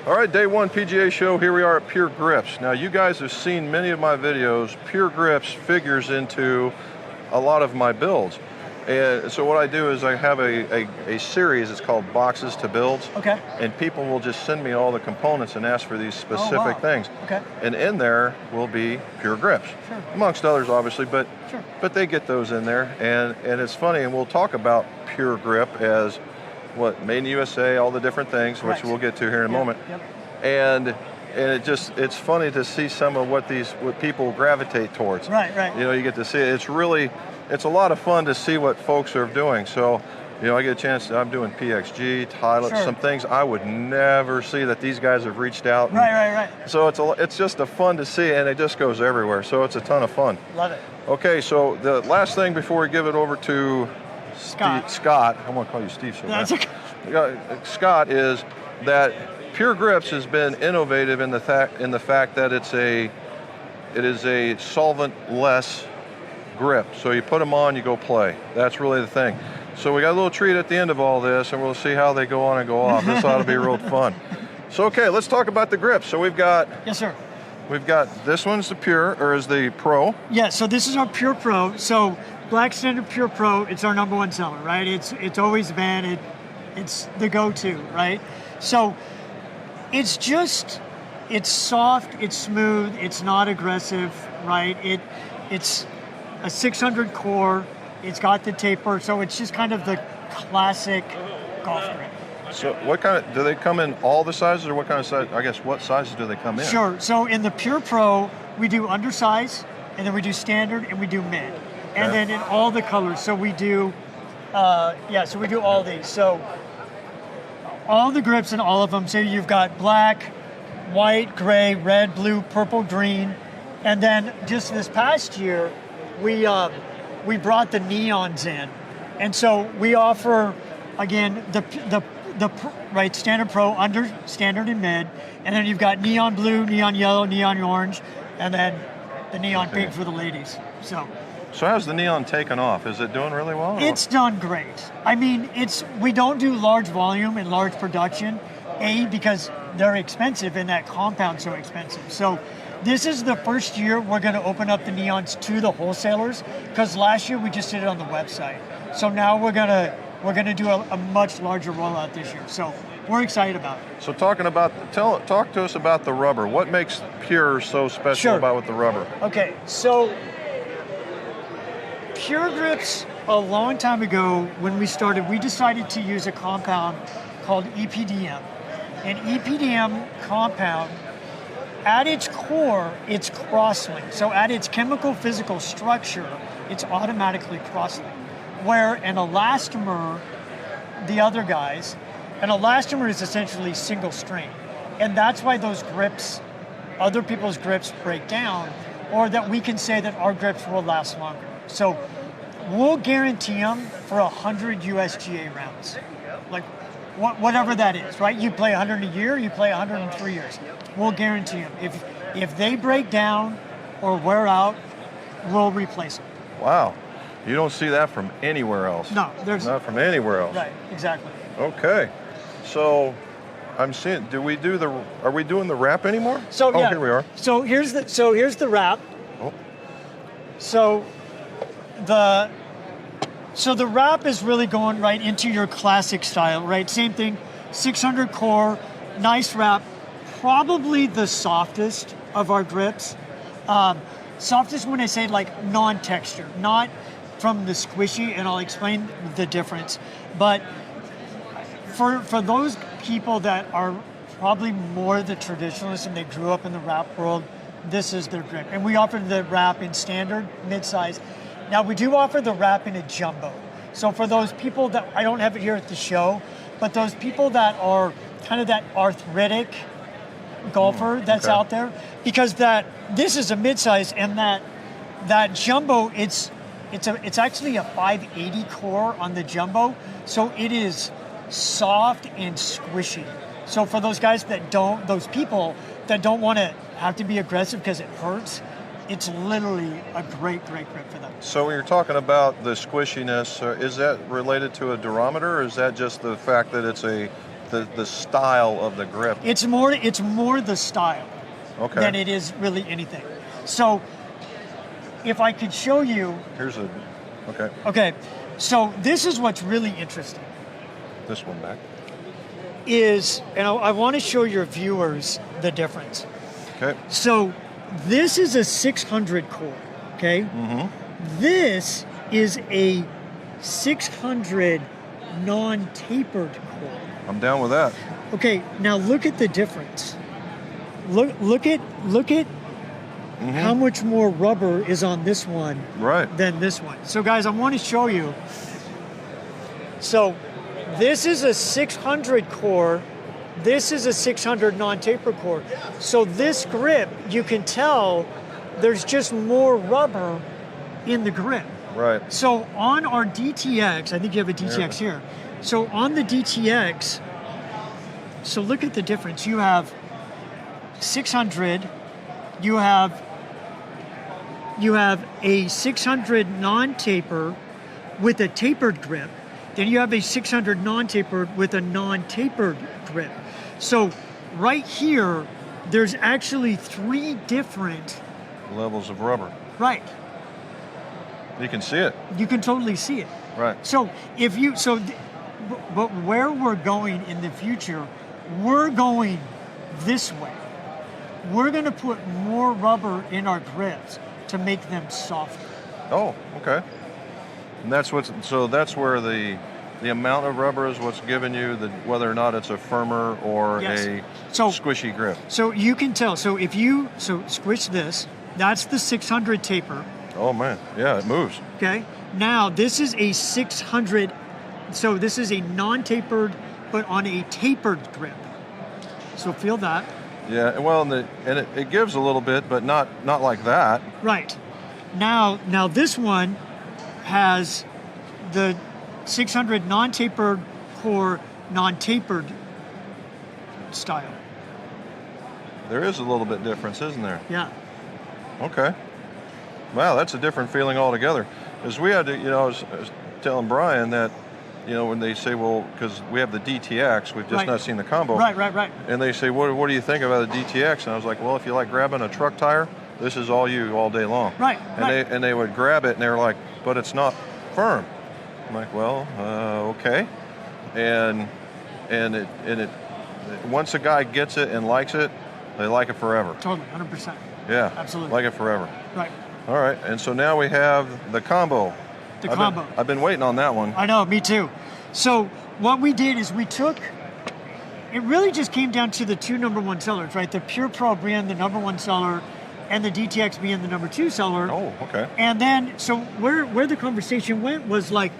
All right, day one PGA show. Here we are at Pure Grips. Now, you guys have seen many of my videos. Pure Grips figures into a lot of my builds. And so what I do is I have a series, it's called Boxes to Builds. Okay. And people will just send me all the components and ask for these specific things. Okay. And in there will be Pure Grips, sure. amongst others obviously, but sure. but they get those in there. And it's funny, and we'll talk about Pure Grip as what, made in the USA, all the different things, Correct. which we'll get to here in a moment. Yep. And it's funny to see some of what people gravitate towards. Right. You know, you get to see it. It's a lot of fun to see what folks are doing. So, you know, I get a chance, I'm doing PXG, Tilot, Sure. some things I would never see that these guys have reached out. Right. So it's just a fun to see, and it just goes everywhere. So it's a ton of fun. Love it. Okay, so the last thing before we give it over to Scott, I want to call you Steve so That's bad. okay. Scott, is that Pure Grips has been innovative in the fact that it is a solvent-less grip. So you put them on, you go play. That's really the thing. So we got a little treat at the end of all this, and we'll see how they go on and go off. This ought to be real fun. So okay, let's talk about the grips. So we've got this one's the Pure, or is the Pro. Yeah, so this is our Pure Pro. So Black Standard Pure Pro, it's our #1 seller, right? It's always been, it's the go-to, right? So it's soft, it's smooth, it's not aggressive, right? It's a 600 core, it's got the taper, so it's just kind of the classic golf grip. So what do they come in all the sizes, or what kind of size, I guess, what sizes do they come in? Sure, so in the Pure Pro, we do undersize, and then we do standard, and we do mid. And then in all the colors, so we do, so we do all these. So all the grips in all of them, so you've got black, white, gray, red, blue, purple, green, and then just this past year, we brought the neons in, and so we offer again the standard pro, under standard and mid, and then you've got neon blue, neon yellow, neon orange, and then the neon pink for the ladies. So how's the neon taken off? Is it doing really well? It's done great. I mean, we don't do large volume and large production, because they're expensive and that compound's so expensive. So this is the first year we're going to open up the neons to the wholesalers, because last year we just did it on the website. So now we're going to do a much larger rollout this year. So we're excited about it. So talk to us about the rubber. What makes Pure so special about with the rubber? Okay, so Pure Grips, a long time ago when we started, we decided to use a compound called EPDM. An EPDM compound, at its core, it's cross-linked. So at its chemical physical structure, it's automatically cross-linked. Where an elastomer, the other guys, an elastomer is essentially single strain. And that's why those grips, other people's grips break down, or that we can say that our grips will last longer. So we'll guarantee them for 100 USGA rounds. Like whatever that is, right? You play 100 a year, you play 100 in 3 years. We'll guarantee them. If they break down or wear out, we'll replace them. Wow. You don't see that from anywhere else. No, not from anywhere else. Right, exactly. Okay. So I'm seeing, are we doing the wrap anymore? So here we are. So here's the wrap. Oh. So the wrap is really going right into your classic style, right? Same thing, 600 core, nice wrap, probably the softest of our grips. Softest when I say like non-texture, not from the squishy, and I'll explain the difference. But for those people that are probably more the traditionalists and they grew up in the wrap world, this is their grip. And we offer the wrap in standard, mid-size. Now we do offer the wrap in a jumbo. So for those people that, I don't have it here at the show, but those people that are kind of that arthritic golfer that's out there, because this is a mid-size, and that jumbo, it's actually a 580 core on the jumbo, so it is soft and squishy. So for those people that don't want to have to be aggressive because it hurts, it's literally a great grip for them. So when you're talking about the squishiness, is that related to a durometer, or is that just the fact that it's a the style of the grip. It's more the style Okay. than it is really anything. So if I could show you, Here's a. Okay. okay, so this is what's really interesting This one back. is, and I want to show your viewers the difference. Okay. So this is a 600 core, okay? This is a 600 non-tapered core. I'm down with that. Okay, now look at the difference. Look at how much more rubber is on this one Right. than this one. So guys, I want to show you. So this is a 600 core. This is a 600 non-taper core. So this grip, you can tell there's just more rubber in the grip. Right. So on our DTX, I think you have a DTX here. So on the DTX, so look at the difference. You have 600, you have a 600 non-taper with a tapered grip. Then you have a 600 non-tapered with a non-tapered grip. So right here, there's actually 3 different, Levels of rubber. right, You can see it. you can totally see it. Right. So if you, but where we're going in the future, we're going this way. We're gonna put more rubber in our grips to make them softer. Oh, okay. And that's that's where the amount of rubber is what's giving you whether or not it's a firmer or Yes. a So- squishy grip. So you can tell, so squish this, that's the 600 taper, Oh man, yeah, it moves. okay? Now this is a 600, so this is a non-tapered, but on a tapered grip. So feel that. Yeah, well, and it gives a little bit, but not like that. Right. Now this one has the 600 non-tapered core, non-tapered style. There is a little bit difference, isn't there? Yeah. Okay. Wow, that's a different feeling altogether. Because we had to, I was telling Brian that, when they say, well, because we have the DTX, we've just Right. not seen the combo. Right. And they say, what do you think about the DTX? And I was like, well, if you like grabbing a truck tire, this is all you all day long. Right. And they would grab it and they were like, but it's not firm. I'm like, well, okay. And it once a guy gets it and likes it, they like it forever. Totally, 100%. Yeah. Absolutely. Like it forever. Right. All right. And so now we have the combo. The combo. I've been waiting on that one. I know, me too. So what we did is it really just came down to the 2 number 1 sellers, right? The Pure Pro being the number 1 seller and the DTX being the number 2 seller. Oh, okay. And then, so where the conversation went was like,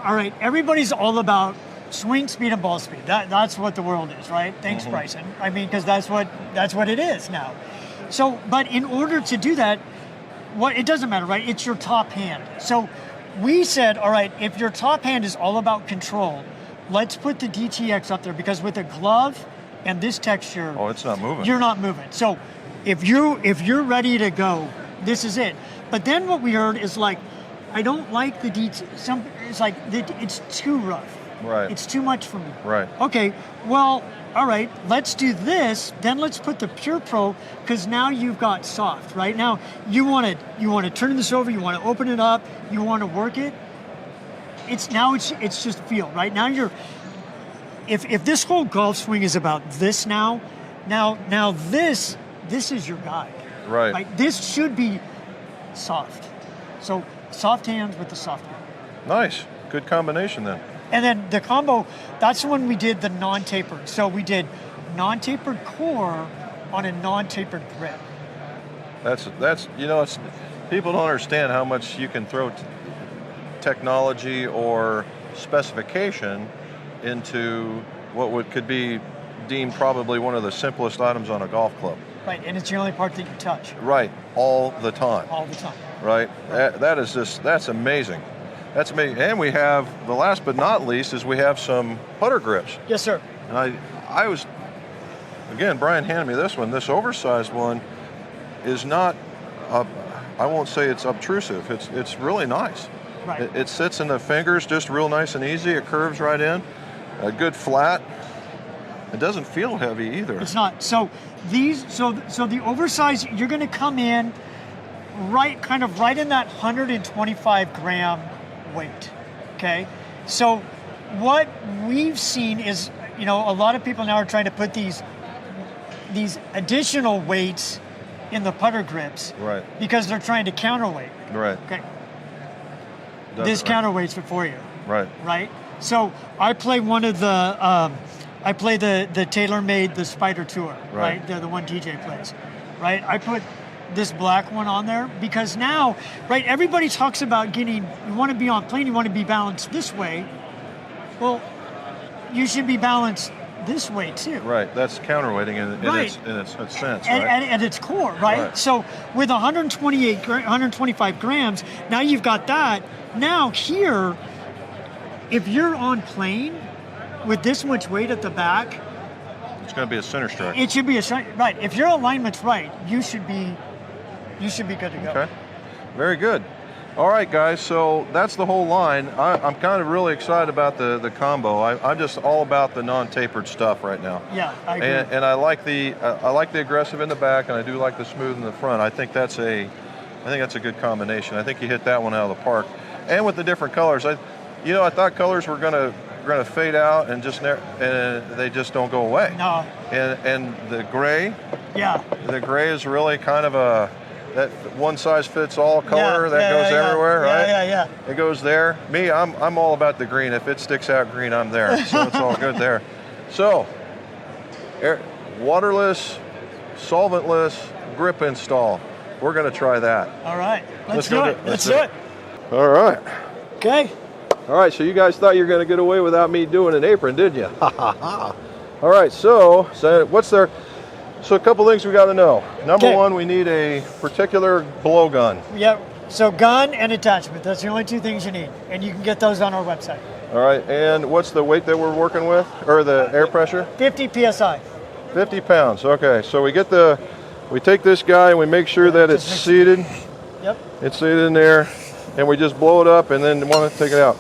all right, everybody's all about swing speed and ball speed. That's what the world is, right? Thanks, Bryson. I mean, because that's what it is now. So, but in order to do that, it doesn't matter, right? It's your top hand. So we said, all right, if your top hand is all about control, let's put the DTX up there, because with a glove and this texture, Oh, it's not moving. you're not moving. So if you're ready to go, this is it. But then what we heard is like, I don't like the it's like it's too rough. Right. It's too much for me. Right. Okay. Well, all right. Let's do this. Then let's put the Pure Pro, because now you've got soft. Right now you want to turn this over. You want to open it up. You want to work it. It's just feel. Right now if this whole golf swing is about this now this is your guide. Right. This should be soft. So soft hands with the soft hand. Nice. Good combination then. And then the combo, that's when we did the non-tapered. So we did non-tapered core on a non-tapered grip. That's it's people don't understand how much you can throw technology or specification into what could be deemed probably one of the simplest items on a golf club. Right, and it's the only part that you touch Right, all the time. all the time. Right, that's amazing. That's amazing. And we have, the last but not least, is we have some putter grips. Yes, sir. And I was, again, Brian handed me this one. This oversized one is not, I won't say it's obtrusive. It's really nice. Right. It sits in the fingers just real nice and easy. It curves right in. A good flat. It doesn't feel heavy either. It's not. So the oversized, you're going to come in kind of right in that 125 gram weight. Okay. So what we've seen is, a lot of people now are trying to put these additional weights in the putter grips. Right. Because they're trying to counterweight. Right. Okay. This counterweights it for you. Right. Right. So I play one of the. I play the TaylorMade, the Spider Tour, right? The one DJ plays, right? I put this black one on there because now, right, everybody talks about you want to be on plane, you want to be balanced this way. Well, you should be balanced this way too. Right, that's counterweighting in its sense, right? At its core, right? So with 125 grams, now you've got that. Now here, if you're on plane, with this much weight at the back, it's going to be a center stroke. It should be right. If your alignment's right, you should be good to go. Okay, very good. All right, guys. So that's the whole line. I'm kind of really excited about the combo. I'm just all about the non-tapered stuff right now. Yeah, I agree. And I like the aggressive in the back, and I do like the smooth in the front. I think that's a good combination. I think you hit that one out of the park. And with the different colors, I thought colors were going to fade out and they just don't go away. No. And the gray. Yeah. The gray is really kind of that one size fits all color that goes everywhere, right? Yeah. It goes there. Me, I'm all about the green. If it sticks out green, I'm there. So it's all good there. So, waterless, solventless grip install. We're going to try that. All right. Let's do it. Let's do it. All right. Okay. All right, so you guys thought you were going to get away without me doing an apron, didn't you? All right, so what's there? So a couple things we got to know. Number one, we need a particular blow gun. Yep. So gun and attachment. That's the only two things you need, and you can get those on our website. All right, and what's the weight that we're working with, or the air pressure? 50 psi. 50 pounds. Okay, so we take this guy and we make sure that it's seated. Yep. It's seated in there, and we just blow it up, and then want to take it out.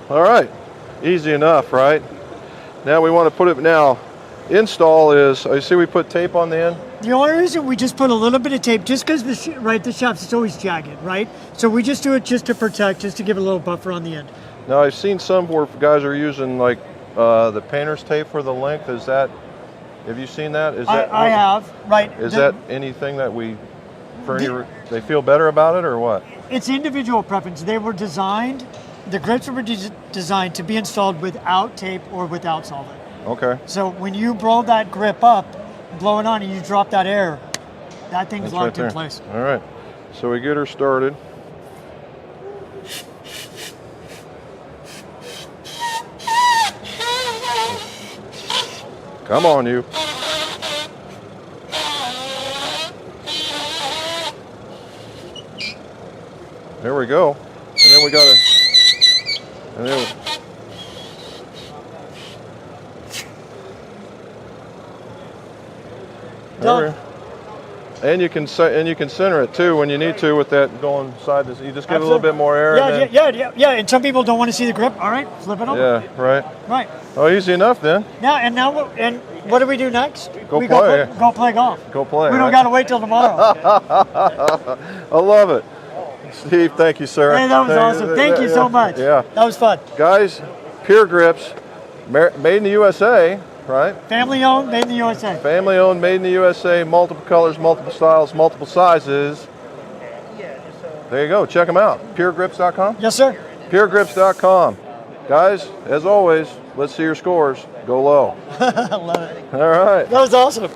All right, easy enough, right? Now we want to put it, install is, you see we put tape on the end? The only reason we just put a little bit of tape, just because the shaft is always jagged, right? So we just do it just to protect, just to give it a little buffer on the end. Now I've seen some where guys are using like the painter's tape for the length. Have you seen that? I have, right. Is that anything that they feel better about it or what? It's individual preference. The grips were designed to be installed without tape or without solvent. Okay. So when you blow that grip up, blow it on, and you drop that air, that thing's locked in place. All right. So we get her started. Come on, you. There we go. And then we got to... Done. And you can center it too when you need to with that going side to side. You just give it a little bit more air. Yeah. And some people don't want to see the grip. All right, flip it over. Yeah, right. Right. Oh, easy enough then. What do we do next? Go play golf. Go play. We don't got to wait till tomorrow. I love it. Steve, thank you, sir. Hey, that was awesome. Thank you so much. Yeah. That was fun. Guys, Pure Grips, made in the USA, right? Family owned, made in the USA. Family owned, made in the USA, multiple colors, multiple styles, multiple sizes. There you go. Check them out. PureGrips.com? Yes, sir. PureGrips.com. Guys, as always, let's see your scores. Go low. I love it. All right. That was awesome.